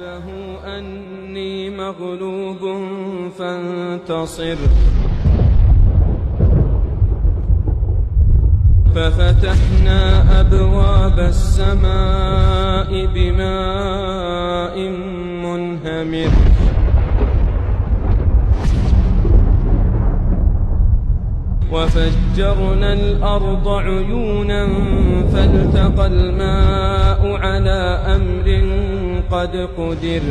أني مغلوب فانتصر ففتحنا أبواب السماء بماء منهمر وفجرنا الأرض عيونا فالتقى الماء على أمر قد قدر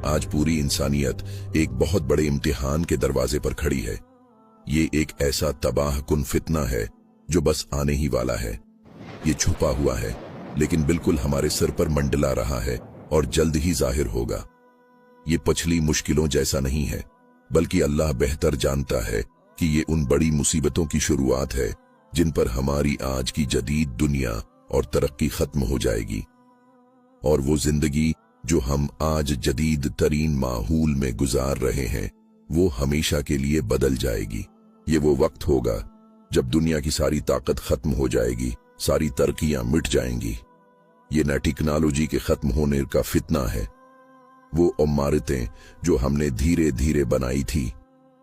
آج پوری انسانیت ایک بہت بڑے امتحان کے دروازے پر کھڑی ہے۔ یہ ایک ایسا تباہ کن فتنہ ہے جو بس آنے ہی والا ہے۔ یہ چھپا ہوا ہے لیکن بالکل ہمارے سر پر منڈلا رہا ہے اور جلد ہی ظاہر ہوگا۔ یہ پچھلی مشکلوں جیسا نہیں ہے، بلکہ اللہ بہتر جانتا ہے کہ یہ ان بڑی مصیبتوں کی شروعات ہے جن پر ہماری آج کی جدید دنیا اور ترقی ختم ہو جائے گی، اور وہ زندگی جو ہم آج جدید ترین ماحول میں گزار رہے ہیں وہ ہمیشہ کے لیے بدل جائے گی۔ یہ وہ وقت ہوگا جب دنیا کی ساری طاقت ختم ہو جائے گی، ساری ترقیاں مٹ جائیں گی۔ یہ نہ ٹیکنالوجی کے ختم ہونے کا فتنہ ہے، وہ عمارتیں جو ہم نے دھیرے دھیرے بنائی تھی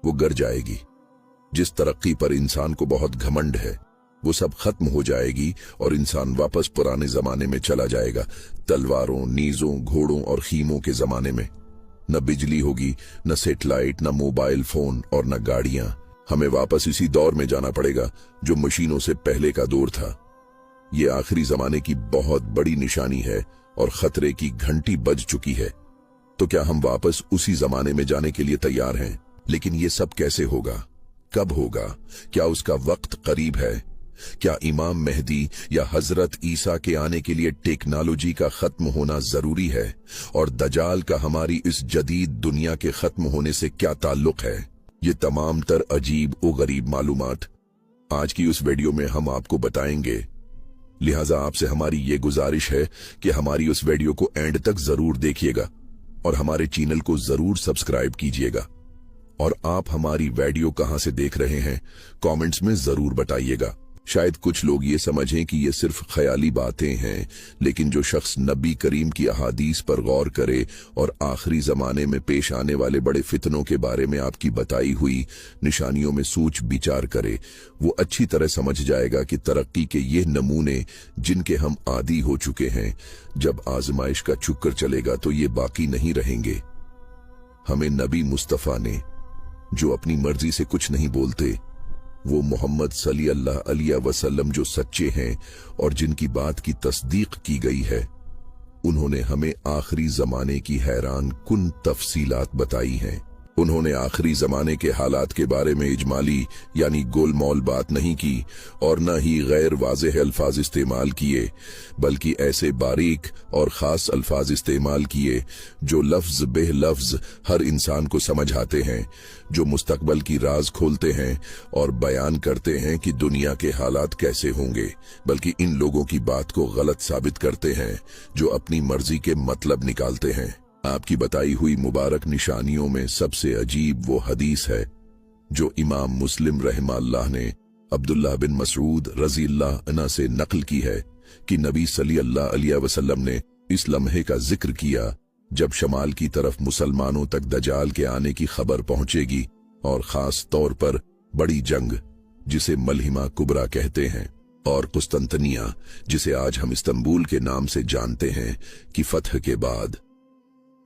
وہ گر جائے گی۔ جس ترقی پر انسان کو بہت گھمنڈ ہے وہ سب ختم ہو جائے گی اور انسان واپس پرانے زمانے میں چلا جائے گا، تلواروں، نیزوں، گھوڑوں اور خیموں کے زمانے میں۔ نہ بجلی ہوگی، نہ سیٹلائٹ، نہ موبائل فون اور نہ گاڑیاں۔ ہمیں واپس اسی دور میں جانا پڑے گا جو مشینوں سے پہلے کا دور تھا۔ یہ آخری زمانے کی بہت بڑی نشانی ہے اور خطرے کی گھنٹی بج چکی ہے۔ تو کیا ہم واپس اسی زمانے میں جانے کے لیے تیار ہیں؟ لیکن یہ سب کیسے ہوگا؟ کب ہوگا؟ کیا اس کا وقت قریب ہے؟ کیا امام مہدی یا حضرت عیسیٰ کے آنے کے لیے ٹیکنالوجی کا ختم ہونا ضروری ہے؟ اور دجال کا ہماری اس جدید دنیا کے ختم ہونے سے کیا تعلق ہے؟ یہ تمام تر عجیب و غریب معلومات آج کی اس ویڈیو میں ہم آپ کو بتائیں گے، لہٰذا آپ سے ہماری یہ گزارش ہے کہ ہماری اس ویڈیو کو اینڈ تک ضرور دیکھیے گا اور ہمارے چینل کو ضرور سبسکرائب کیجیے گا۔ اور آپ ہماری ویڈیو کہاں سے دیکھ رہے ہیں کامنٹس میں ضرور بتائیے گا۔ شاید کچھ لوگ یہ سمجھیں کہ یہ صرف خیالی باتیں ہیں، لیکن جو شخص نبی کریم کی احادیث پر غور کرے اور آخری زمانے میں پیش آنے والے بڑے فتنوں کے بارے میں آپ کی بتائی ہوئی نشانیوں میں سوچ بچار کرے، وہ اچھی طرح سمجھ جائے گا کہ ترقی کے یہ نمونے جن کے ہم عادی ہو چکے ہیں، جب آزمائش کا چکر چلے گا تو یہ باقی نہیں رہیں گے۔ ہمیں نبی مصطفیٰ نے جو اپنی مرضی سے کچھ نہیں بولتے، وہ محمد صلی اللہ علیہ وسلم جو سچے ہیں اور جن کی بات کی تصدیق کی گئی ہے، انہوں نے ہمیں آخری زمانے کی حیران کن تفصیلات بتائی ہیں۔ انہوں نے آخری زمانے کے حالات کے بارے میں اجمالی یعنی گول مول بات نہیں کی اور نہ ہی غیر واضح الفاظ استعمال کیے، بلکہ ایسے باریک اور خاص الفاظ استعمال کیے جو لفظ بے لفظ ہر انسان کو سمجھ آتے ہیں، جو مستقبل کی راز کھولتے ہیں اور بیان کرتے ہیں کہ دنیا کے حالات کیسے ہوں گے، بلکہ ان لوگوں کی بات کو غلط ثابت کرتے ہیں جو اپنی مرضی کے مطلب نکالتے ہیں۔ آپ کی بتائی ہوئی مبارک نشانیوں میں سب سے عجیب وہ حدیث ہے جو امام مسلم رحمہ اللہ نے عبداللہ بن مسعود رضی اللہ عنہ سے نقل کی ہے کہ نبی صلی اللہ علیہ وسلم نے اس لمحے کا ذکر کیا جب شمال کی طرف مسلمانوں تک دجال کے آنے کی خبر پہنچے گی، اور خاص طور پر بڑی جنگ جسے ملحمہ کبریٰ کہتے ہیں اور قسطنطنیہ جسے آج ہم استنبول کے نام سے جانتے ہیں کی فتح کے بعد۔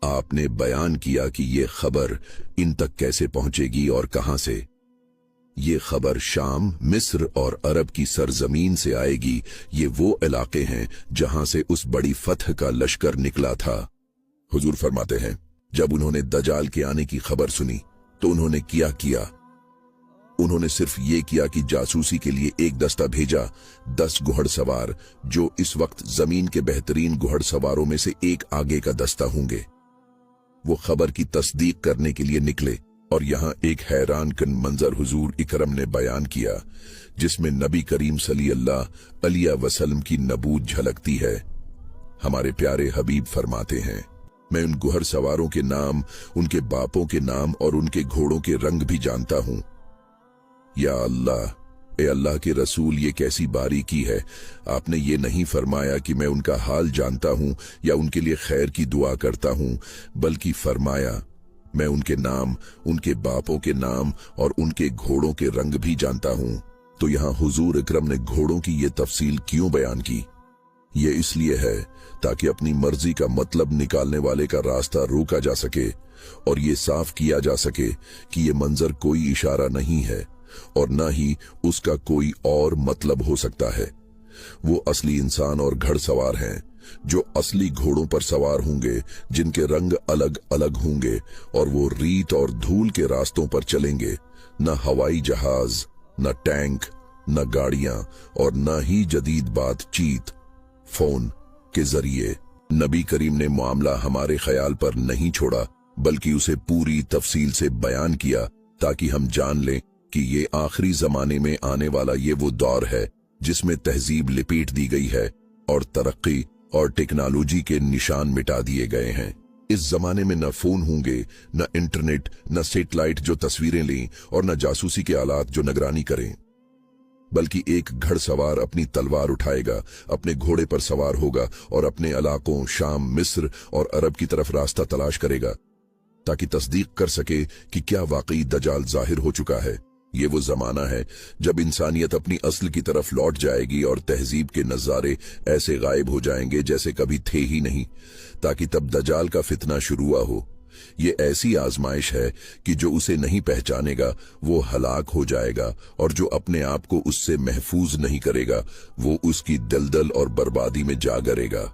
آپ نے بیان کیا کہ یہ خبر ان تک کیسے پہنچے گی اور کہاں سے۔ یہ خبر شام، مصر اور عرب کی سرزمین سے آئے گی۔ یہ وہ علاقے ہیں جہاں سے اس بڑی فتح کا لشکر نکلا تھا۔ حضور فرماتے ہیں جب انہوں نے دجال کے آنے کی خبر سنی تو انہوں نے کیا انہوں نے صرف یہ کیا کہ جاسوسی کے لیے ایک دستہ بھیجا، 10 گھڑ سوار جو اس وقت زمین کے بہترین گھڑ سواروں میں سے ایک آگے کا دستہ ہوں گے۔ وہ خبر کی تصدیق کرنے کے لیے نکلے، اور یہاں ایک حیران کن منظر حضور اکرم نے بیان کیا جس میں نبی کریم صلی اللہ علیہ وسلم کی نبوت جھلکتی ہے۔ ہمارے پیارے حبیب فرماتے ہیں میں ان گھڑ سواروں کے نام، ان کے باپوں کے نام اور ان کے گھوڑوں کے رنگ بھی جانتا ہوں۔ یا اللہ، ए अल्लाह के रसूल, ये कैसी बारीकी है। आपने ये नहीं फरमाया कि मैं उनका हाल जानता हूं या उनके लिए खैर की दुआ करता हूं, बल्कि फरमाया मैं उनके नाम, उनके बापों के नाम और उनके घोड़ों के रंग भी जानता हूं। तो यहां हुजूर अकरम ने घोड़ों की ये तफसील क्यों बयान की? ये इसलिए है ताकि अपनी मर्जी का मतलब निकालने वाले का रास्ता रोका जा सके और ये साफ किया जा सके कि ये मंजर कोई इशारा नहीं है और न ही उसका कोई और मतलब हो सकता है। वो असली इंसान और घड़सवार हैं जो असली घोड़ों पर सवार होंगे, जिनके रंग अलग अलग होंगे और वो रेत और धूल के रास्तों पर चलेंगे। न हवाई जहाज, न टैंक, न गाड़ियां और न ही जदीद बातचीत फोन के जरिए। नबी करीम ने मामला हमारे ख्याल पर नहीं छोड़ा, बल्कि उसे पूरी तफसील से बयान किया ताकि हम जान लें कि ये आखिरी जमाने में आने वाला ये वो दौर है जिसमें तहजीब लिपेट दी गई है और तरक्की और टेक्नोलॉजी के निशान मिटा दिए गए हैं। इस जमाने में न फोन होंगे, न इंटरनेट, न सैटेलाइट जो तस्वीरें लें और न जासूसी के आलात जो निगरानी करें, बल्कि एक घड़सवार अपनी तलवार उठाएगा, अपने घोड़े पर सवार होगा और अपने इलाकों शाम, मिस्र और अरब की तरफ रास्ता तलाश करेगा ताकि तस्दीक कर सके कि क्या वाकई दजाल जाहिर हो चुका है। ये वो जमाना है जब इंसानियत अपनी असल की तरफ लौट जाएगी और तहजीब के नजारे ऐसे गायब हो जाएंगे जैसे कभी थे ही नहीं, ताकि तब दजाल का फितना शुरू हो। ये ऐसी आजमाइश है कि जो उसे नहीं पहचानेगा वो हलाक हो जाएगा और जो अपने आप को उससे महफूज नहीं करेगा वो उसकी दलदल और बर्बादी में जा गिरेगा।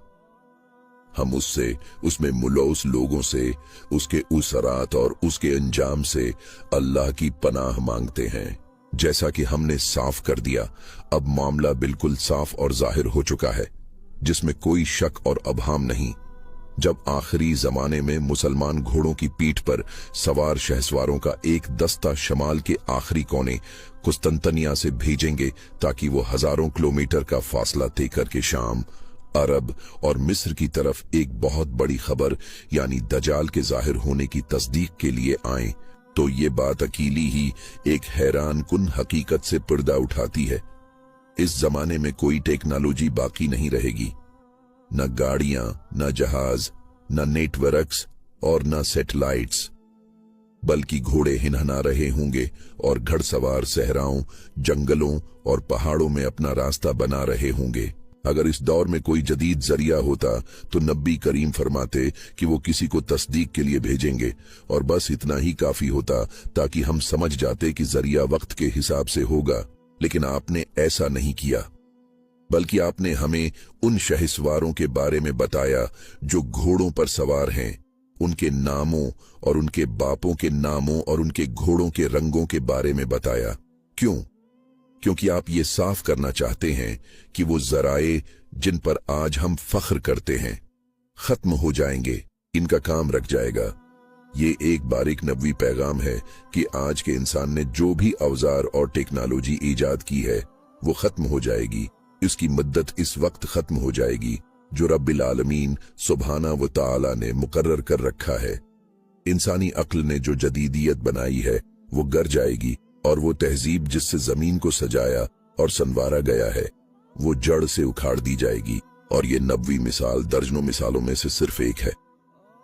हम उससे, उसमें मुलौस लोगों से, उसके उसरात और उसके अंजाम से अल्लाह की पनाह मांगते हैं। जैसा कि हमने साफ कर दिया, अब मामला बिल्कुल साफ और जाहिर हो चुका है, जिसमें कोई शक और अबहाम नहीं। जब आखिरी जमाने में मुसलमान घोड़ों की पीठ पर सवार शहसवारों का एक दस्ता शमाल के आखिरी कोने कुस्तंतनिया से भेजेंगे ताकि वो हजारों किलोमीटर का फासला तय करके शाम, अरब और मिस्र की तरफ एक बहुत बड़ी खबर यानी दजाल के जाहिर होने की तस्दीक के लिए आएं, तो ये बात अकेली ही एक हैरान कुन हकीकत से पर्दा उठाती है। इस जमाने में कोई टेक्नोलॉजी बाकी नहीं रहेगी, न गाड़ियां, न जहाज, न नेटवर्क्स और न सैटेलाइट्स, बल्कि घोड़े हिनहना रहे होंगे और घड़सवार सहराओं, जंगलों और पहाड़ों में अपना रास्ता बना रहे होंगे। अगर इस दौर में कोई जदीद जरिया होता तो नबी करीम फरमाते कि वो किसी को तस्दीक के लिए भेजेंगे और बस इतना ही काफी होता ताकि हम समझ जाते कि जरिया वक्त के हिसाब से होगा। लेकिन आपने ऐसा नहीं किया, बल्कि आपने हमें उन शहसवारों के बारे में बताया जो घोड़ों पर सवार हैं, उनके नामों और उनके बापों के नामों और उनके घोड़ों के रंगों के बारे में बताया। क्यों? क्योंकि आप ये साफ करना चाहते हैं कि वो जराए जिन पर आज हम फख्र करते हैं खत्म हो जाएंगे, इनका काम रख जाएगा। ये एक बारीक नबवी पैगाम है कि आज के इंसान ने जो भी औजार और टेक्नोलॉजी ईजाद की है वो खत्म हो जाएगी। इसकी मुद्दत इस वक्त खत्म हो जाएगी जो रब्बिल आलमीन सुब्हाना व तआला ने मुकर्रर कर रखा है। इंसानी अक्ल ने जो जदीदियत बनाई है वो गर जाएगी और वो तहजीब जिससे जमीन को सजाया और संवारा गया है वो जड़ से उखाड़ दी जाएगी। और ये नबवी मिसाल दर्जनों मिसालों में से सिर्फ एक है।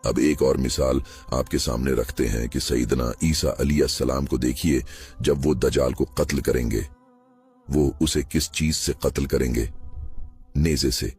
अब एक और मिसाल आपके सामने रखते हैं कि सईदना ईसा अलैहिस्सलाम को देखिए, जब वो दजाल को कत्ल करेंगे, वो उसे किस चीज से कत्ल करेंगे? नेज़े से।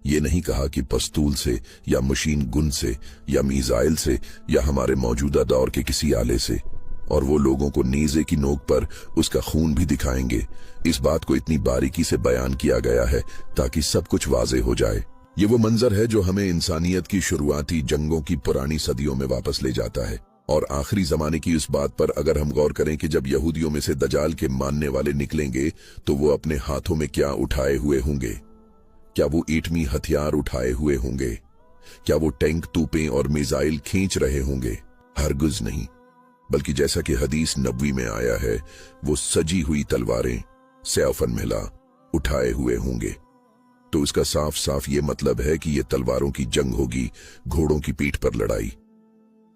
ये नहीं कहा कि पस्तूल से या मशीन गुन से या मीजाइल से या हमारे मौजूदा दौर के किसी आले से। और वो लोगों को नेज़े की नोक पर उसका खून भी दिखाएंगे। इस बात को इतनी बारीकी से बयान किया गया है ताकि सब कुछ वाज़े हो जाए। ये वो मंजर है जो हमें इंसानियत की शुरुआती जंगों की पुरानी सदियों में वापस ले जाता है। और आखिरी जमाने की इस बात पर अगर हम गौर करें कि जब यहूदियों में से दजाल के मानने वाले निकलेंगे तो वो अपने हाथों में क्या उठाए हुए होंगे? क्या वो एटमी हथियार उठाए हुए होंगे? क्या वो टैंक, तोपें और मिसाइल खींच रहे होंगे? हरगिज़ नहीं, बल्कि जैसा कि हदीस नबवी में आया है, वो सजी हुई तलवारें सैफन मिला उठाए हुए होंगे। तो इसका साफ साफ ये मतलब है कि ये तलवारों की जंग होगी, घोड़ों की पीठ पर लड़ाई।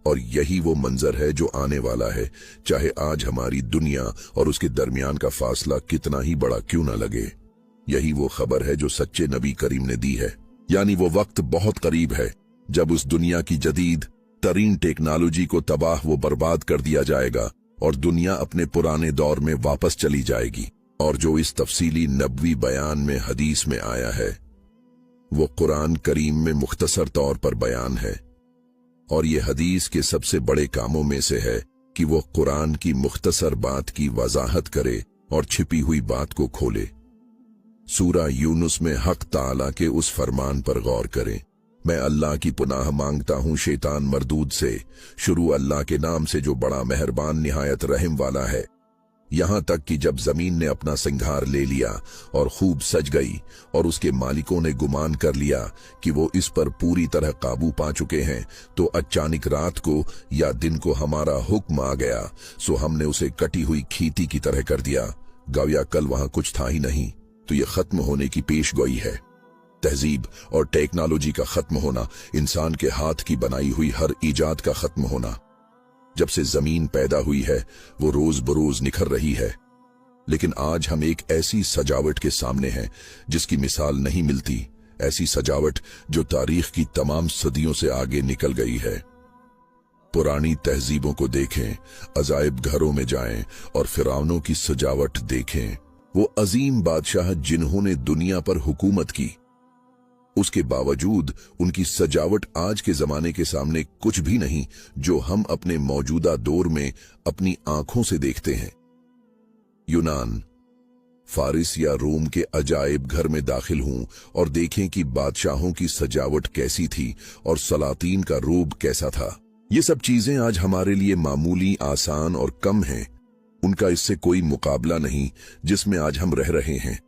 और यही वो मंजर है जो आने वाला है, चाहे आज हमारी दुनिया और उसके दरमियान का फासला कितना ही बड़ा क्यों न लगे। यही वो खबर है जो सच्चे नबी करीम ने दी है, यानी वो वक्त बहुत करीब है जब उस दुनिया की जदीद तरीन टेक्नोलॉजी को तबाह व बर्बाद कर दिया जाएगा और दुनिया अपने पुराने दौर में वापस चली जाएगी। और जो इस तफसीली नबवी बयान में हदीस में आया है वो कुरान करीम में मुख्तसर तौर पर बयान है, और ये हदीस के सबसे बड़े कामों में से है कि वो कुरान की मुख्तसर बात की वजाहत करे और छिपी हुई बात को खोले। सूरा यूनुस में हक ताला के उस फरमान पर गौर करें, मैं अल्लाह की पुनाह मांगता हूँ शैतान मरदूद से, शुरू अल्लाह के नाम से जो बड़ा मेहरबान निहायत रहम वाला है। यहां तक कि जब जमीन ने अपना सिंगार ले लिया और खूब सज गई और उसके मालिकों ने गुमान कर लिया कि वो इस पर पूरी तरह काबू पा चुके हैं, तो अचानक रात को या दिन को हमारा हुक्म आ गया, सो हमने उसे कटी हुई खींटी की तरह कर दिया, गोया कल वहां कुछ था ही नहीं। तो ये खत्म होने की पेशगोई है। तहजीब और टेक्नोलॉजी का खत्म होना, इंसान के हाथ की बनाई हुई हर ईजाद का खत्म होना। जब से जमीन पैदा हुई है वो रोज बरोज निखर रही है, लेकिन आज हम एक ऐसी सजावट के सामने हैं जिसकी मिसाल नहीं मिलती, ऐसी सजावट जो तारीख की तमाम सदियों से आगे निकल गई है। पुरानी तहजीबों को देखें, अजायब घरों में जाएं और फिरौनों की सजावट देखें। वो अजीम बादशाह जिन्होंने दुनिया पर हुकूमत की, उसके बावजूद उनकी सजावट आज के जमाने के सामने कुछ भी नहीं जो हम अपने मौजूदा दौर में अपनी आंखों से देखते हैं। यूनान, फारिस या रोम के अजायब घर में दाखिल हूं और देखें कि बादशाहों की सजावट कैसी थी और सलातीन का रूब कैसा था। ये सब चीजें आज हमारे लिए मामूली, आसान और कम हैं। उनका इससे कोई मुकाबला नहीं जिसमें आज हम रह रहे हैं,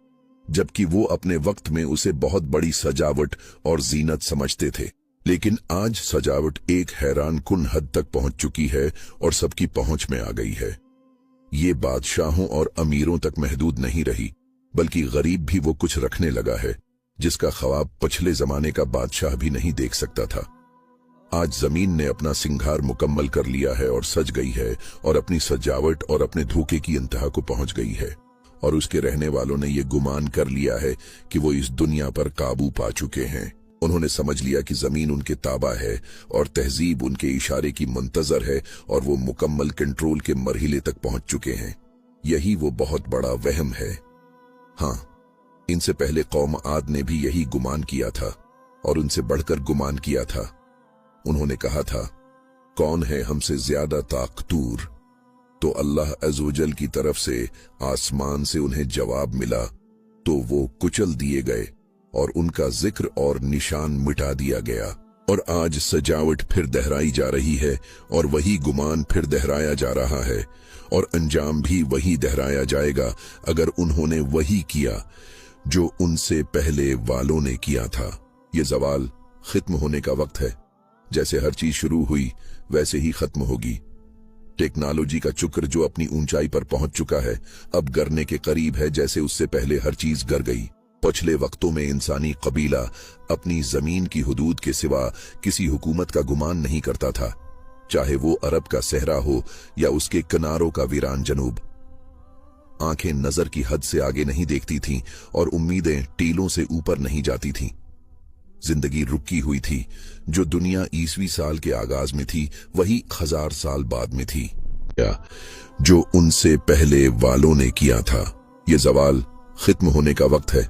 जबकि वो अपने वक्त में उसे बहुत बड़ी सजावट और जीनत समझते थे। लेकिन आज सजावट एक हैरान कुन हद तक पहुंच चुकी है और सबकी पहुंच में आ गई है। ये बादशाहों और अमीरों तक महदूद नहीं रही, बल्कि गरीब भी वो कुछ रखने लगा है जिसका ख्वाब पिछले जमाने का बादशाह भी नहीं देख सकता था। आज जमीन ने अपना सिंगार मुकम्मल कर लिया है और सज गई है और अपनी सजावट और अपने धोखे की इंतहा को पहुंच गई है, और उसके रहने वालों ने ये गुमान कर लिया है कि वो इस दुनिया पर काबू पा चुके हैं। उन्होंने समझ लिया कि जमीन उनके ताबा है और तहजीब उनके इशारे की मुंतजर है और वो मुकम्मल कंट्रोल के मरहले तक पहुंच चुके हैं। यही वो बहुत बड़ा वहम है। हाँ, इनसे पहले कौम आद ने भी यही गुमान किया था और उनसे बढ़कर गुमान किया था। उन्होंने कहा था, कौन है हमसे ज्यादा ताकतूर? तो अल्लाह अज़्ज़वजल की तरफ से आसमान से उन्हें जवाब मिला तो वो कुचल दिए गए और उनका जिक्र और निशान मिटा दिया गया। और आज सजावट फिर दोहराई जा रही है और वही गुमान फिर दोहराया जा रहा है, और अंजाम भी वही दोहराया जाएगा अगर उन्होंने वही किया जो उनसे पहले वालों ने किया था। ये ज़वाल खत्म होने का वक्त है। जैसे हर चीज शुरू हुई वैसे ही खत्म होगी। टेक्नोलॉजी का चक्र जो अपनी ऊंचाई पर पहुंच चुका है अब गिरने के करीब है, जैसे उससे पहले हर चीज गिर गई। पिछले वक्तों में इंसानी कबीला अपनी जमीन की हुदूद के सिवा किसी हुकूमत का गुमान नहीं करता था, चाहे वो अरब का सहरा हो या उसके किनारों का वीरान जनूब। आंखें नजर की हद से आगे नहीं देखती थीं और उम्मीदें टीलों से ऊपर नहीं जाती थीं। जिंदगी रुकी हुई थी। जो दुनिया 20वीं साल के आगाज में थी वही 1000 साल बाद में थी, जो उनसे पहले वालों ने किया था। ये ज़वाल खत्म होने का वक्त है।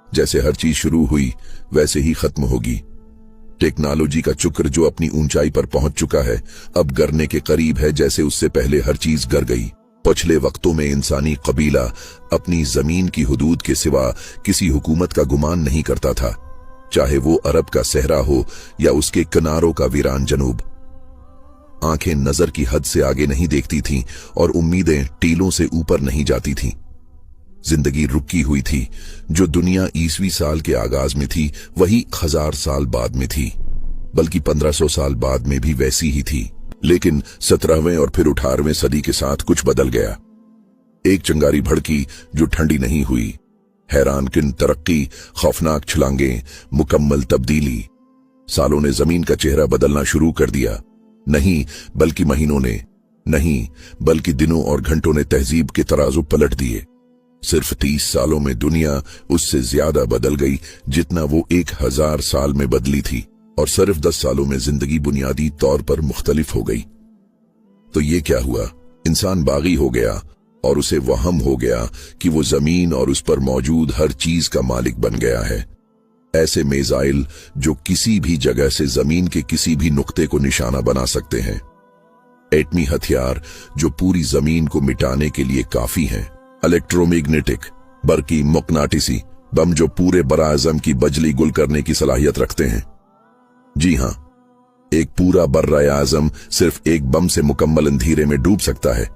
जैसे हर चीज शुरू हुई वैसे ही खत्म होगी। टेक्नोलॉजी का चक्र जो अपनी ऊंचाई पर पहुंच चुका है अब गिरने के करीब है, जैसे उससे पहले हर चीज गिर गई। पिछले वक्तों में इंसानी कबीला अपनी जमीन की हुदूद के सिवा किसी हुकूमत का गुमान नहीं करता था, चाहे वो अरब का सहरा हो या उसके किनारों का वीरान जनूब। आंखें नजर की हद से आगे नहीं देखती थीं और उम्मीदें टीलों से ऊपर नहीं जाती थीं। जिंदगी रुकी हुई थी। जो दुनिया 20वीं साल के आगाज में थी वही 1000 साल बाद में थी, बल्कि 1500 साल बाद में भी वैसी ही थी। लेकिन 17वें और फिर 18वें सदी के साथ कुछ बदल गया। एक चिंगारी भड़की जो ठंडी नहीं हुई। हैरान किन तरक्की, खौफनाक छलांगे, मुकम्मल तब्दीली। सालों ने जमीन का चेहरा बदलना शुरू कर दिया। नहीं बल्कि महीनों ने, नहीं बल्कि दिनों और घंटों ने तहजीब के तराजू पलट दिए। सिर्फ 30 सालों में दुनिया उससे ज्यादा बदल गई जितना वो 1000 साल में बदली थी, और सिर्फ 10 सालों में जिंदगी बुनियादी तौर पर मुख्तलिफ हो गई। तो ये क्या हुआ? इंसान बागी हो गया और उसे वहम हो गया कि वो जमीन और उस पर मौजूद हर चीज का मालिक बन गया है। ऐसे मिसाइल जो किसी भी जगह से जमीन के किसी भी नुक्ते को निशाना बना सकते हैं, एटमी हथियार जो पूरी जमीन को मिटाने के लिए काफी हैं, इलेक्ट्रोमैग्नेटिक बरकी मकनाटिसी बम जो पूरे बराआज़म की बजली गुल करने की सलाहियत रखते हैं। जी हां, एक पूरा बर्र-ए-आज़म सिर्फ एक बम से मुकम्मल अंधेरे में डूब सकता है,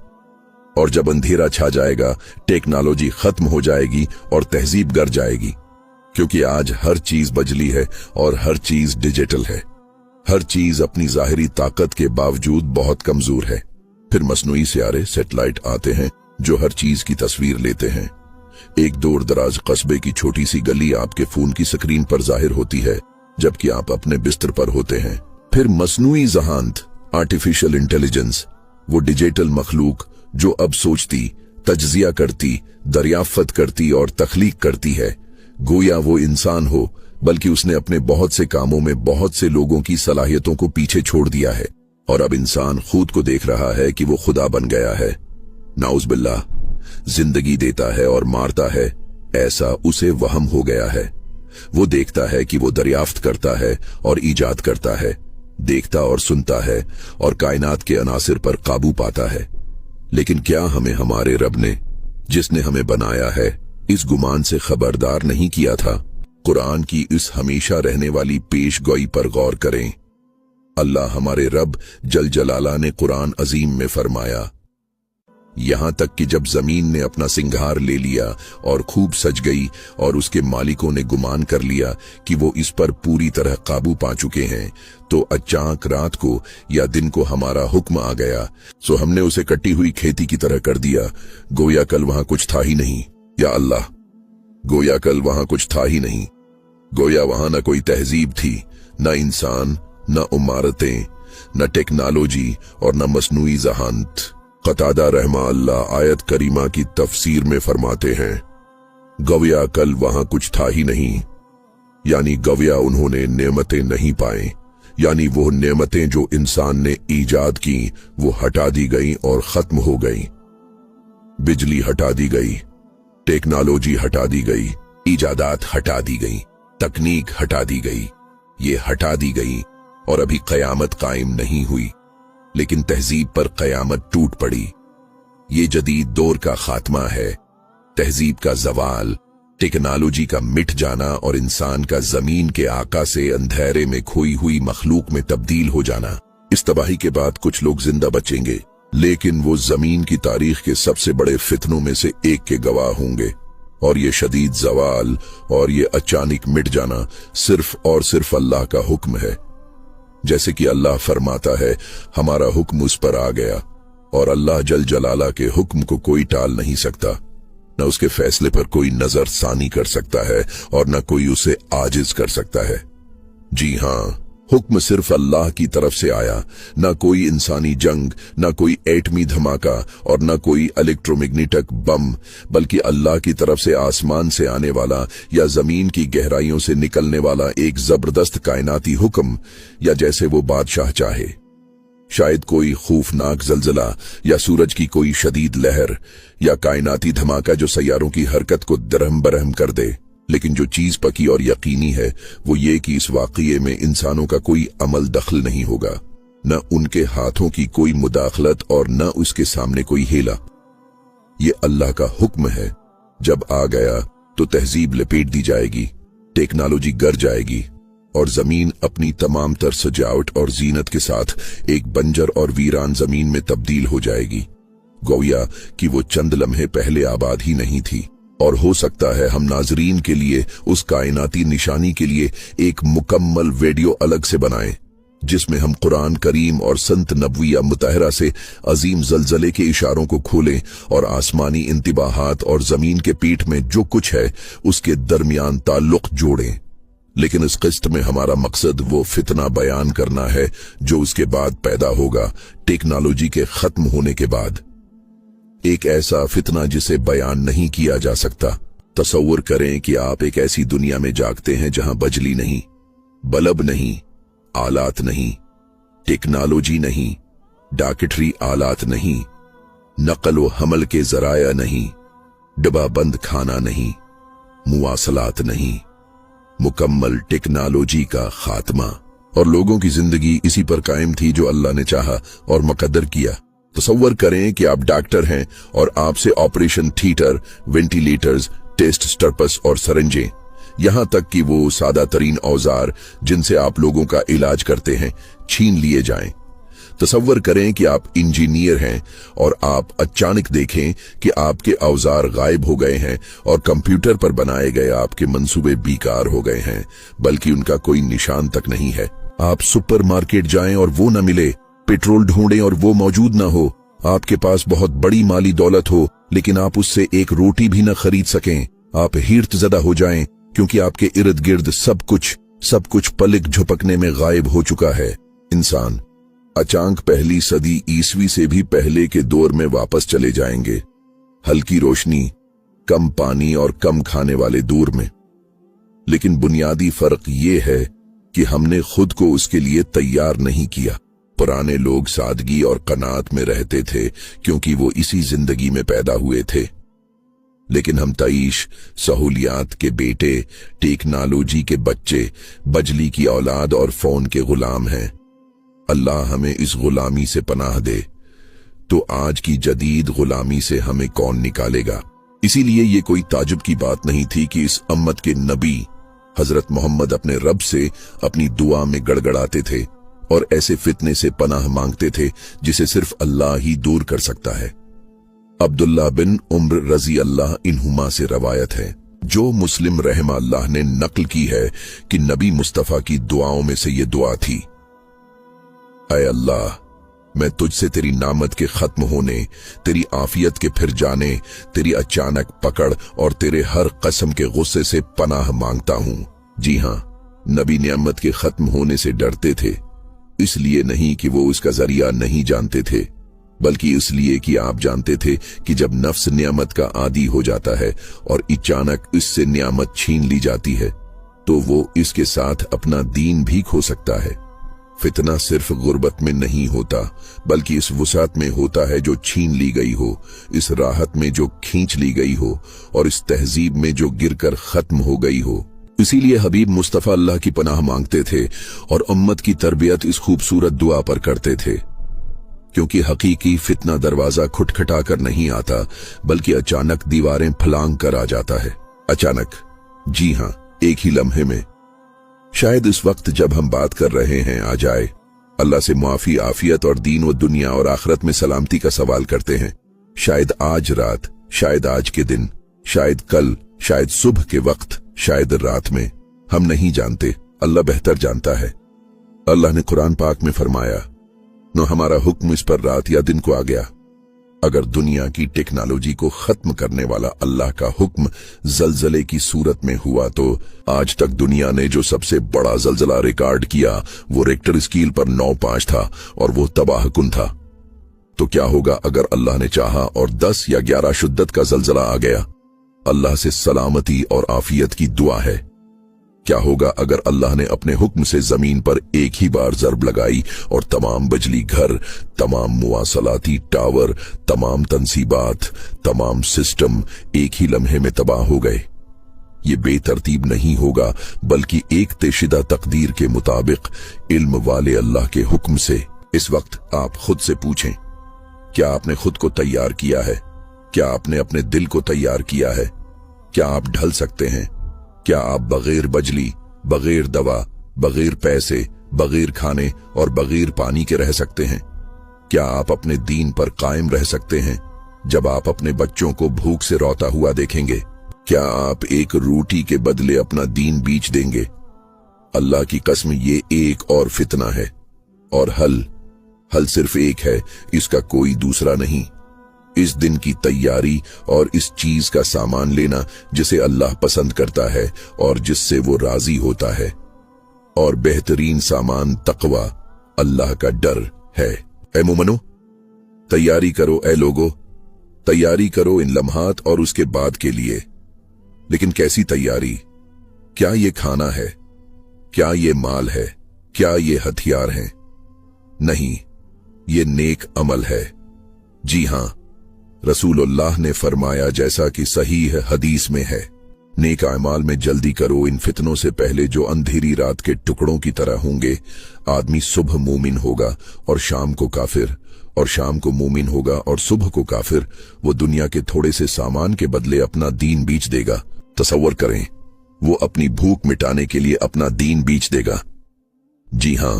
और जब अंधेरा छा जाएगा टेक्नोलॉजी खत्म हो जाएगी और तहजीब गर जाएगी, क्योंकि आज हर चीज बजली है और हर चीज डिजिटल है। हर चीज अपनी जाहिरी ताकत के बावजूद बहुत कमजोर है। फिर मसनूई सियारे सैटेलाइट आते हैं जो हर चीज की तस्वीर लेते हैं। एक दूर दराज कस्बे की छोटी सी गली आपके फोन की स्क्रीन पर जाहिर होती है जबकि आप अपने बिस्तर पर होते हैं। फिर मसनूई ज़हानत, आर्टिफिशियल इंटेलिजेंस, वो डिजिटल मखलूक जो अब सोचती, तज्जिया करती, दरियाफ्त करती और तख्लीक करती है, गोया वो इंसान हो, बल्कि उसने अपने बहुत से कामों में बहुत से लोगों की सलाहियतों को पीछे छोड़ दिया है, और अब इंसान खुद को देख रहा है कि वो खुदा बन गया है। नाउज़ बिल्लाह, जिंदगी देता है और मारता है, ऐसा उसे वहम हो गया है। वो देखता है कि वो दरियाफ्त करता है और ईजाद करता है, देखता और सुनता है और कायनात के अनासिर पर काबू पाता है। लेकिन क्या हमें हमारे रब ने, जिसने हमें बनाया है, इस गुमान से खबरदार नहीं किया था? कुरान की इस हमेशा रहने वाली पेशगोई पर गौर करें। अल्लाह हमारे रब जल जलाला ने कुरान अजीम में फरमाया, यहां तक कि जब जमीन ने अपना सिंगार ले लिया और खूब सज गई और उसके मालिकों ने गुमान कर लिया कि वो इस पर पूरी तरह काबू पा चुके हैं, तो अचानक रात को या दिन को हमारा हुक्म आ गया, सो हमने उसे कटी हुई खेती की तरह कर दिया, गोया कल वहां कुछ था ही नहीं। या अल्लाह, गोया कल वहां कुछ था ही नहीं। गोया वहां न कोई तहजीब थी, न इंसान, न इमारतें, न टेक्नोलॉजी और न मसनूई ज़हानत। क़तादा रहमा अल्लाह आयत करीमा की तफसीर में फरमाते हैं, गवया कल वहां कुछ था ही नहीं, यानी गवया उन्होंने नेमतें नहीं पाए, यानी वो नेमतें जो इंसान ने ईजाद की वो हटा दी गई और खत्म हो गई। बिजली हटा दी गई, टेक्नोलॉजी हटा दी गई, ईजादात हटा दी गई, तकनीक हटा दी गई, ये हटा दी गई, और अभी कयामत कायम नहीं हुई, लेकिन तहजीब पर कयामत टूट पड़ी। ये जदीद दौर का खात्मा है, तहजीब का जवाल, टेक्नोलॉजी का मिट जाना और इंसान का जमीन के आका से अंधेरे में खोई हुई मखलूक में तब्दील हो जाना। इस तबाही के बाद कुछ लोग जिंदा बचेंगे, लेकिन वो जमीन की तारीख के सबसे बड़े फितनों में से एक के गवाह होंगे, और ये शदीद जवाल और ये अचानक मिट जाना सिर्फ और सिर्फ अल्लाह का हुक्म है। जैसे कि अल्लाह फरमाता है, हमारा हुक्म उस पर आ गया, और अल्लाह जल जलाला के हुक्म को कोई टाल नहीं सकता, न उसके फैसले पर कोई नजर सानी कर सकता है और न कोई उसे आजिज कर सकता है। जी हां, हुक्म सिर्फ अल्लाह की तरफ से आया, न कोई इंसानी जंग, न कोई एटमी धमाका और न कोई इलेक्ट्रोमैग्नेटिक बम, बल्कि अल्लाह की तरफ से आसमान से आने वाला या जमीन की गहराइयों से निकलने वाला एक जबरदस्त कायनाती हुक्म, या जैसे वो बादशाह चाहे, शायद कोई खौफनाक जलजला या सूरज की कोई शदीद लहर या कायनाती धमाका जो सैयारों की हरकत को दरहम बरहम कर दे। लेकिन जो चीज पकी और यकीनी है वो ये कि इस वाक़ये में इंसानों का कोई अमल दखल नहीं होगा, न उनके हाथों की कोई मुदाखलत और न उसके सामने कोई हेला। ये अल्लाह का हुक्म है, जब आ गया तो तहजीब लपेट दी जाएगी, टेक्नोलॉजी गर जाएगी और जमीन अपनी तमाम तर सजावट और जीनत के साथ एक बंजर और वीरान जमीन में तब्दील हो जाएगी, गोया कि वो चंद लम्हे पहले आबाद ही नहीं थी। और हो सकता है हम नाजरीन के लिए उस कायनाती निशानी के लिए एक मुकम्मल वीडियो अलग से बनाएं, जिसमें हम कुरान करीम और संत नबविया मुतहरा से अजीम जलजले के इशारों को खोलें और आसमानी इंतिबाहात और जमीन के पीठ में जो कुछ है उसके दरमियान ताल्लुक जोड़ें। लेकिन इस किस्त में हमारा मकसद वो फितना बयान करना है जो उसके बाद पैदा होगा, टेक्नोलॉजी के खत्म होने के बाद। एक ऐसा फितना जिसे बयान नहीं किया जा सकता। तसव्वुर करें कि आप एक ऐसी दुनिया में जागते हैं जहां बिजली नहीं, बल्ब नहीं, आलात नहीं, टेक्नोलॉजी नहीं, डॉक्टरी आलात नहीं, नकल व हमल के जराया नहीं, डब्बाबंद खाना नहीं, मुवासलात नहीं, मुकम्मल टेक्नोलॉजी का खात्मा। और लोगों की जिंदगी इसी पर कायम थी जो अल्लाह ने चाहा और मुकद्दर किया। तसव्वुर करें कि आप डॉक्टर हैं और आपसे ऑपरेशन थिएटर, वेंटिलेटर्स, टेस्ट स्टर्पस और सरेंजें, यहां तक कि वो सादा तरीन औजार जिनसे आप लोगों का इलाज करते हैं, छीन लिए जाएं। तसव्वुर करें कि आप इंजीनियर हैं और आप अचानक देखें कि आपके औजार गायब हो गए हैं और कंप्यूटर पर बनाए गए आपके मंसूबे बेकार हो गए हैं, बल्कि उनका कोई निशान तक नहीं है। आप सुपरमार्केट जाएं और वो न मिले, पेट्रोल ढूंढें और वो मौजूद न हो, आपके पास बहुत बड़ी माली दौलत हो लेकिन आप उससे एक रोटी भी न खरीद सकें। आप हिर्तज़दा हो जाएं क्योंकि आपके इर्द गिर्द सब कुछ पलक झपकने में गायब हो चुका है। इंसान अचानक पहली सदी ईसवी से भी पहले के दौर में वापस चले जाएंगे, हल्की रोशनी, कम पानी और कम खाने वाले दौर में। लेकिन बुनियादी फर्क ये है कि हमने खुद को उसके लिए तैयार नहीं किया। पुराने लोग सादगी और कनात में रहते थे क्योंकि वो इसी जिंदगी में पैदा हुए थे, लेकिन हम तईश, सहूलियात के बेटे, टेक्नोलॉजी के बच्चे, बजली की औलाद और फोन के गुलाम हैं। अल्लाह हमें इस गुलामी से पनाह दे, तो आज की जदीद गुलामी से हमें कौन निकालेगा। इसीलिए ये कोई ताजुब की बात नहीं थी कि इस उम्मत के नबी हजरत मोहम्मद अपने रब से अपनी दुआ में गड़गड़ाते थे और ऐसे फितने से पनाह मांगते थे जिसे सिर्फ अल्लाह ही दूर कर सकता है। अब्दुल्ला बिन उम्र रजी अल्लाह इन्हुमा से रवायत है, जो मुस्लिम रहमा अल्लाह ने नकल की है कि नबी मुस्तफा की दुआओं में से ये दुआ थी, ऐ अल्लाह, मैं तुझसे तेरी नामत के खत्म होने, तेरी आफियत के फिर जाने, तेरी अचानक पकड़ और तेरे हर कसम के गुस्से से पनाह मांगता हूं। जी हां, नबी नियामत के खत्म होने से डरते थे, इसलिए नहीं कि वो उसका जरिया नहीं जानते थे, बल्कि इसलिए कि आप जानते थे कि जब नफ्स नियामत का आदी हो जाता है और अचानक इससे नियामत छीन ली जाती है तो वो इसके साथ अपना दीन भी खो सकता है। फितना सिर्फ गुर्बत में नहीं होता, बल्कि इस वुसात में होता है जो छीन ली गई हो, इस राहत में जो खींच ली गई हो और इस तहजीब में जो गिरकर खत्म हो गई हो। इसीलिए हबीब मुस्तफा अल्लाह की पनाह मांगते थे और उम्मत की तरबियत इस खूबसूरत दुआ पर करते थे, क्योंकि हकीकी फितना दरवाजा खुटखटा कर नहीं आता, बल्कि अचानक दीवारें फलांग कर आ जाता है। अचानक, जी हां, एक ही लम्हे में। शायद इस वक्त जब हम बात कर रहे हैं आ जाए। अल्लाह से मुआफी, आफियत और दीन व दुनिया और आखिरत में सलामती का सवाल करते हैं। शायद आज रात, शायद आज के दिन, शायद कल, शायद सुबह के वक्त, शायद रात में, हम नहीं जानते, अल्लाह बेहतर जानता है। अल्लाह ने कुरान पाक में फरमाया, न हमारा हुक्म इस पर रात या दिन को आ गया। अगर दुनिया की टेक्नोलॉजी को खत्म करने वाला अल्लाह का हुक्म जलजले की सूरत में हुआ तो आज तक दुनिया ने जो सबसे बड़ा जलजला रिकॉर्ड किया वो रिक्टर स्केल पर 9.5 था और वो तबाहकुन था। तो क्या होगा अगर अल्लाह ने चाहा और 10 या 11 शिद्दत का जलजला आ गया? अल्लाह से सलामती और आफियत की दुआ है। क्या होगा अगर अल्लाह ने अपने हुक्म से जमीन पर एक ही बार जरब लगाई और तमाम बिजली घर, तमाम मुवासलाती टावर, तमाम तंसीबात, तमाम सिस्टम एक ही लम्हे में तबाह हो गए? ये बेतरतीब नहीं होगा, बल्कि एक तेशिदा तकदीर के मुताबिक इल्म वाले अल्लाह के हुक्म से। इस वक्त आप खुद से पूछें, क्या आपने खुद को तैयार किया है? क्या आपने अपने दिल को तैयार किया है? क्या आप ढल सकते हैं? क्या आप बगैर बजली, बगैर दवा, बगैर पैसे, बगैर खाने और बगैर पानी के रह सकते हैं? क्या आप अपने दीन पर कायम रह सकते हैं जब आप अपने बच्चों को भूख से रोता हुआ देखेंगे? क्या आप एक रोटी के बदले अपना दीन बेच देंगे? अल्लाह की कसम, ये एक और फितना है और हल सिर्फ एक है, इसका कोई दूसरा नहीं। इस दिन की तैयारी और इस चीज का सामान लेना जिसे अल्लाह पसंद करता है और जिससे वो राजी होता है, और बेहतरीन सामान तकवा अल्लाह का डर है। ए मोमनो, तैयारी करो ए लोगो, तैयारी करो इन लम्हात और उसके बाद के लिए। लेकिन कैसी तैयारी? क्या ये खाना है? क्या ये माल है? क्या ये हथियार हैं? नहीं, ये नेक अमल है। जी हां, रसूलुल्लाह ने फरमाया जैसा कि सहीह हदीस में है, नेक अमाल में जल्दी करो, इन फितनों से पहले जो अंधेरी रात के टुकड़ों की तरह होंगे। आदमी सुबह मोमिन होगा और शाम को काफिर, और शाम को मोमिन होगा और सुबह को काफिर। वो दुनिया के थोड़े से सामान के बदले अपना दीन बेच देगा। तसव्वुर करें, वो अपनी भूख मिटाने के लिए अपना दीन बेच देगा। जी हां,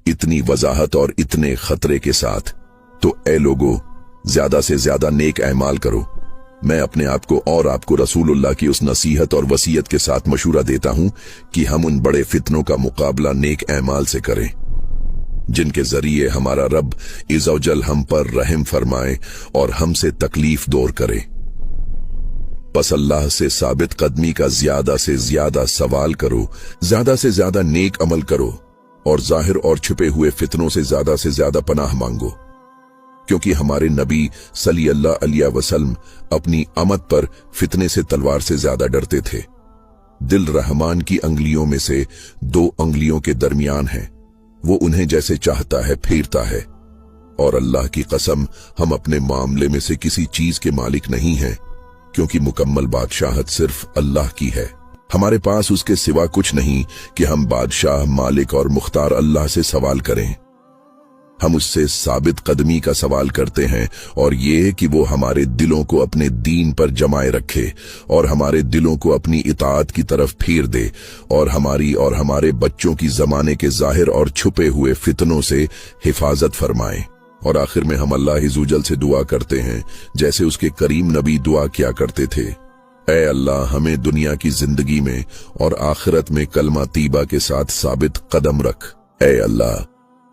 इतनी वजाहत और इतने खतरे के साथ तो ए लोगो, ज्यादा से ज्यादा नेक अमाल करो। मैं अपने आप को और आपको रसूलुल्लाह की उस नसीहत और वसीयत के साथ मशूरा देता हूं कि हम उन बड़े फितनों का मुकाबला नेक अमाल से करें, जिनके जरिए हमारा रब इज़्ज़वजल हम पर रहम फरमाए और हमसे तकलीफ दूर करे। बस अल्लाह से साबित कदमी का ज्यादा से ज्यादा सवाल करो, ज्यादा से ज्यादा नेक अमल करो, और जाहिर और छुपे हुए फितनों से ज्यादा पनाह मांगो, क्योंकि हमारे नबी सल्लल्लाहु अलैहि वसल्लम अपनी आमद पर फितने से तलवार से ज्यादा डरते थे। दिल रहमान की अंगुलियों में से 2 अंगुलियों के दरमियान है, वो उन्हें जैसे चाहता है फेरता है। और अल्लाह की कसम, हम अपने मामले में से किसी चीज के मालिक नहीं हैं, क्योंकि मुकम्मल बादशाहत सिर्फ अल्लाह की है। हमारे पास उसके सिवा कुछ नहीं कि हम बादशाह, मालिक और मुख्तार अल्लाह से सवाल करें। हम उससे साबित कदमी का सवाल करते हैं, और ये कि वो हमारे दिलों को अपने दीन पर जमाए रखे और हमारे दिलों को अपनी इताअत की तरफ फेर दे, और हमारी और हमारे बच्चों की जमाने के जाहिर और छुपे हुए फितनों से हिफाजत फरमाए। और आखिर में हम अल्लाह हिज़्ज़ुजल से दुआ करते हैं जैसे उसके करीम नबी दुआ किया करते थे। ऐ अल्लाह, हमें दुनिया की जिंदगी में और आखिरत में कलमा तीबा के साथ साबित कदम रख। ऐ अल्लाह,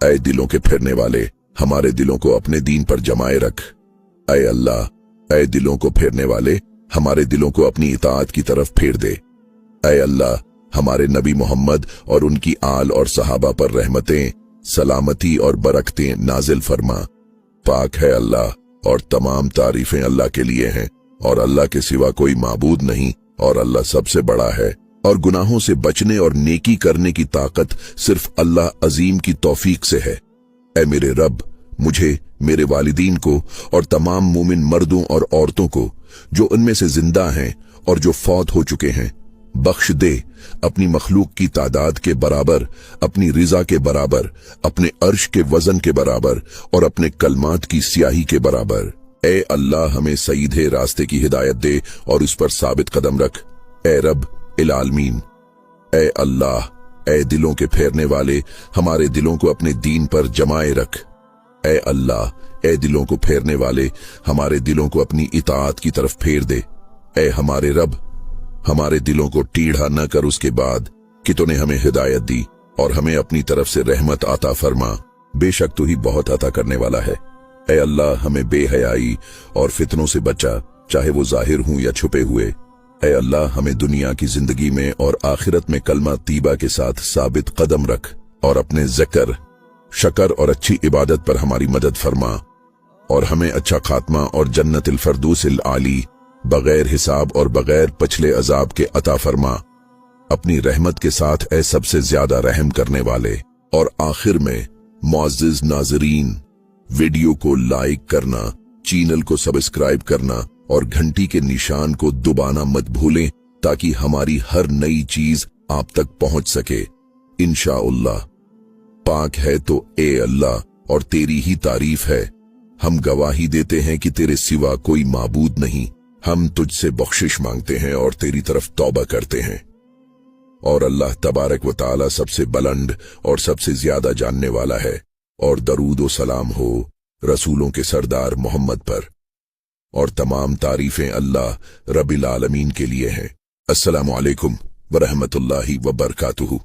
ऐ दिलों के फिरने वाले, हमारे दिलों को अपने दीन पर जमाए रख। ऐ अल्लाह, ऐ दिलों को फेरने वाले, हमारे दिलों को अपनी इताअत की तरफ फेर दे। ऐ अल्लाह, हमारे नबी मोहम्मद और उनकी आल और सहाबा पर रहमतें, सलामती और बरकतें नाजिल फरमा। पाक है अल्लाह, और तमाम तारीफें अल्लाह के लिए हैं, और अल्लाह के सिवा कोई माबूद नहीं, और अल्लाह सबसे बड़ा है। और गुनाहों से बचने और नेकी करने की ताकत सिर्फ अल्लाह अजीम की तौफीक से है। ऐ मेरे रब, मुझे, मेरे वालिदीन को और तमाम मोमिन मर्दों और औरतों को जो उनमें से जिंदा हैं और जो फौत हो चुके हैं, बख्श दे, अपनी मखलूक की तादाद के बराबर, अपनी रिजा के बराबर, अपने अर्श के वजन के बराबर और अपने कलमात की स्याही के बराबर। ऐ अल्लाह, हमें सीधे रास्ते की हिदायत दे और उस पर साबित कदम रख। ऐ रब इलालमीन, ऐ अल्लाह, ऐ दिलों के फेरने वाले, हमारे दिलों को अपने दीन पर जमाए रख। ऐ अल्लाह, ऐ दिलों को फेरने वाले, हमारे दिलों को अपनी इताअत की तरफ फेर दे। ऐ हमारे रब, हमारे दिलों को टीढ़ा न कर उसके बाद कि तूने हमें हिदायत दी, और हमें अपनी तरफ से रहमत अता फरमा। बेशक तू ही बहुत अता करने वाला है। ऐ अल्लाह, हमें बेहयाई और फितनों से बचा, चाहे वो जाहिर हों या छुपे हुए। ऐ अल्लाह, हमें दुनिया की जिंदगी में और आखिरत में कलमा तीबा के साथ साबित कदम रख, और अपने ज़िक्र, शकर और अच्छी इबादत पर हमारी मदद फरमा, और हमें अच्छा खात्मा और जन्नतिल फरदौसिल आली बगैर हिसाब और बगैर पछले अजाब के अता फरमा। अपनी रहमत के साथ ऐ सबसे ज्यादा रहम करने वाले। और आखिर में मुअज़्ज़िज़ नाज़रीन, वीडियो को लाइक करना, चैनल को सब्सक्राइब करना और घंटी के निशान को दबाना मत भूलें, ताकि हमारी हर नई चीज आप तक पहुंच सके इंशाअल्लाह। पाक है तो ए अल्लाह, और तेरी ही तारीफ है। हम गवाही देते हैं कि तेरे सिवा कोई माबूद नहीं। हम तुझसे बख्शिश मांगते हैं और तेरी तरफ तौबा करते हैं। और अल्लाह तबारक व तआला सबसे बुलंद और सबसे ज्यादा जानने वाला है। और दरूद व सलाम हो रसूलों के सरदार मोहम्मद पर, और तमाम तारीफें अल्लाह रब्बिल आलमीन के लिए हैं। अस्सलामु अलैकुम व रहमतुल्लाहि व बरकातुहू।